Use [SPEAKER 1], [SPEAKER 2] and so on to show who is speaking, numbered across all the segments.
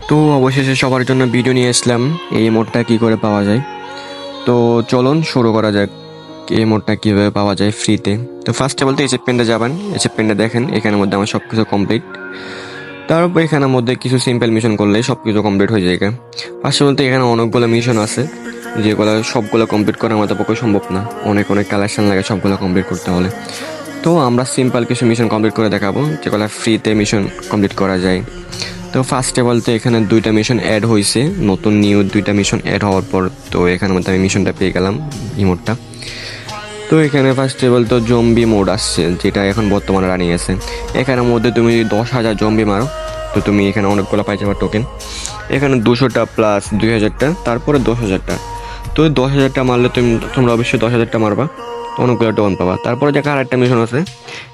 [SPEAKER 1] তো অবশেষে সবার জন্য ভিডিও নিয়ে আসলাম এই মোডটা কী করে পাওয়া যায়। তো চলুন শুরু করা যাক এই মোডটা কীভাবে পাওয়া যায় ফ্রিতে। তো ফার্স্টে বলতে এসএফ পেনটা যাবেন, এসএফ পেনটা দেখেন এখানের মধ্যে আমার সব কিছু কমপ্লিট। তারপর এখানের মধ্যে কিছু সিম্পল মিশন করলে সব কিছু কমপ্লিট হয়ে যায়। ফার্স্টে বলতে এখানে অনেকগুলো মিশন আছে যেগুলো সবগুলো কমপ্লিট করা আমাদের পক্ষে সম্ভব না, অনেক অনেক কালেকশন লাগে সবগুলো কমপ্লিট করতে হলে। তো আমরা সিম্পল কিছু মিশন কমপ্লিট করে দেখাবো যেগুলো ফ্রিতে মিশন কমপ্লিট করা যায়। তো ফার্স্টে বলতে এখানে দুইটা মিশন অ্যাড হয়েছে, নতুন নিউ দুইটা মিশন অ্যাড হওয়ার পর তো এখানের মধ্যে আমি মিশনটা পেয়ে গেলাম ইমোটটা। তো এখানে ফার্স্টে বলতে জম্বি মোড আসছে যেটা এখন বর্তমানে রানিং আছে। এখানের মধ্যে তুমি 10,000 জম্বি মারো তো তুমি এখানে অনেকগুলো পাই যাবে টোকেন। এখানে 200টা প্লাস 2,000টা তারপরে 10,000টা। তো 10,000টা মারলে তোমরা অবশ্যই 10,000টা মারবা, অনেকগুলো টোকেন পাবা। তারপরে যে আরেকটা মিশন আছে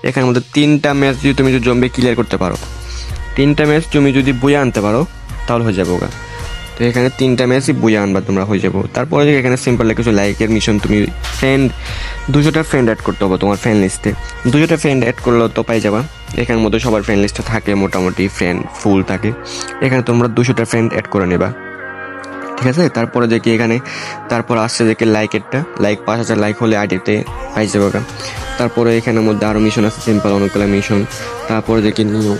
[SPEAKER 1] এখানের মধ্যে 3টা ম্যাচ যদি তুমি জম্বি ক্লিয়ার করতে পারো, 3টা ম্যাচ তুমি যদি বইয়ে আনতে পারো তাহলে হয়ে যাবে ওগা। তো এখানে 3টা ম্যাচই বইয়ে আনবা তোমরা, হয়ে যাবো। তারপরে যে এখানে সিম্পল কিছু লাইকের মিশন, তুমি ফ্রেন্ড 200টা ফ্রেন্ড অ্যাড করতে হবে তোমার ফ্রেন্ড লিস্টে। 200টা ফ্রেন্ড অ্যাড করলেও তো পাই যাবা। এখানের মধ্যে সবার ফ্রেন্ড লিস্টে থাকে মোটামুটি ফ্রেন্ড ফুল থাকে। এখানে তোমরা 200টা ফ্রেন্ড অ্যাড করে নেবা, ঠিক আছে। তারপরে যে কি এখানে তারপর আসছে যে কি লাইকেরটা, লাইক 5,000 লাইক হলে আইডিতে পাই যাবে ওগা। তারপরে এখানের মধ্যে আরও মিশন আছে সিম্পল অনেকগুলো মিশন। তারপরে যে কি নিউ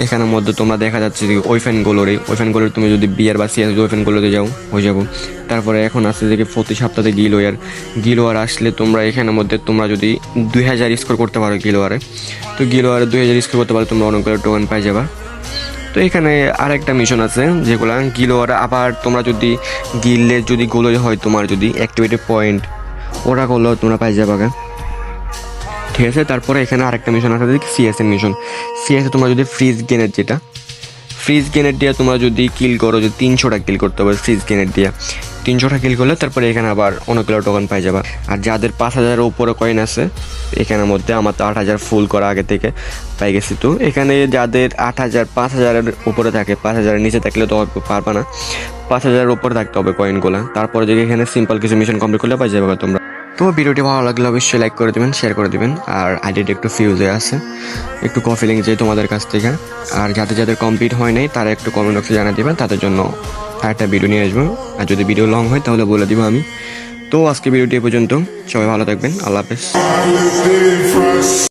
[SPEAKER 1] এখানের মধ্যে তোমরা দেখা যাচ্ছে যে ওই ফ্যানগুলোর তুমি যদি বিয়ার বা সিএস ওই ফ্যানগুলোতে যাও হয়ে যাবো। তারপরে এখন আসছে যে প্রতি সপ্তাহে গিলোয়ার আসলে তোমরা এখানের মধ্যে তোমরা যদি 2,000 স্কোর করতে পারো গিলোয়ারে, তো গিলোয়ারে 2,000 স্কোর করতে পারো তোমরা অনেকগুলো টোকেন পাই যাবা। তো এখানে আরেকটা মিশন আছে যেগুলো গিলোয়ারে আবার তোমরা যদি গিললে যদি গোলো হয় তোমার যদি অ্যাক্টিভিটি পয়েন্ট ওরা করলেও তোমরা পাই যাবা, ঠিক আছে। তারপরে এখানে আরেকটা মিশন আছে সিএস এর মিশন। সিএসে তোমরা যদি ফ্রিজ গ্রেনেড দিয়ে তোমরা যদি কিল করো, যদি 300টা কিল করতে হবে ফ্রিজ গ্রেনেড দিয়ে, 300টা কিল করলে তারপরে এখানে আবার অনেকগুলো টোকেন পাই যাবা। আর যাদের 5,000-এর উপরে কয়েন আছে এখানের মধ্যে, আমার তো 8,000 ফুল করা আগে থেকে পাই গেছি। তো এখানে যাদের 8,000 5,000-এর উপরে থাকে, 5,000-এর নিচে থাকলে তো পারবা না, 5,000-এর উপরে থাকতে হবে কয়েনগুলো। তারপরে যে এখানে সিম্পল কিছু মিশন কমপ্লিট করলে পাই যাবে তোমরা। তো ভিডিওটি ভালো লাগলে অবশ্যই লাইক করে দেবেন, শেয়ার করে দেবেন। আর আইডিটা একটু ফিউজে আছে, একটু কফি লিঙ্ক চাই তোমাদের কাছ থেকে। আর যাদের কমপ্লিট হয় নাই তারা একটু কমেন্ট বক্সে জানিয়ে দেবেন, তাদের জন্য আরেকটা ভিডিও নিয়ে আসবো। আর যদি ভিডিও লং হয় তাহলে বলে দিব আমি। তো আজকে ভিডিওটি এ পর্যন্ত, সবাই ভালো থাকবেন, আল্লাহ হাফেজ।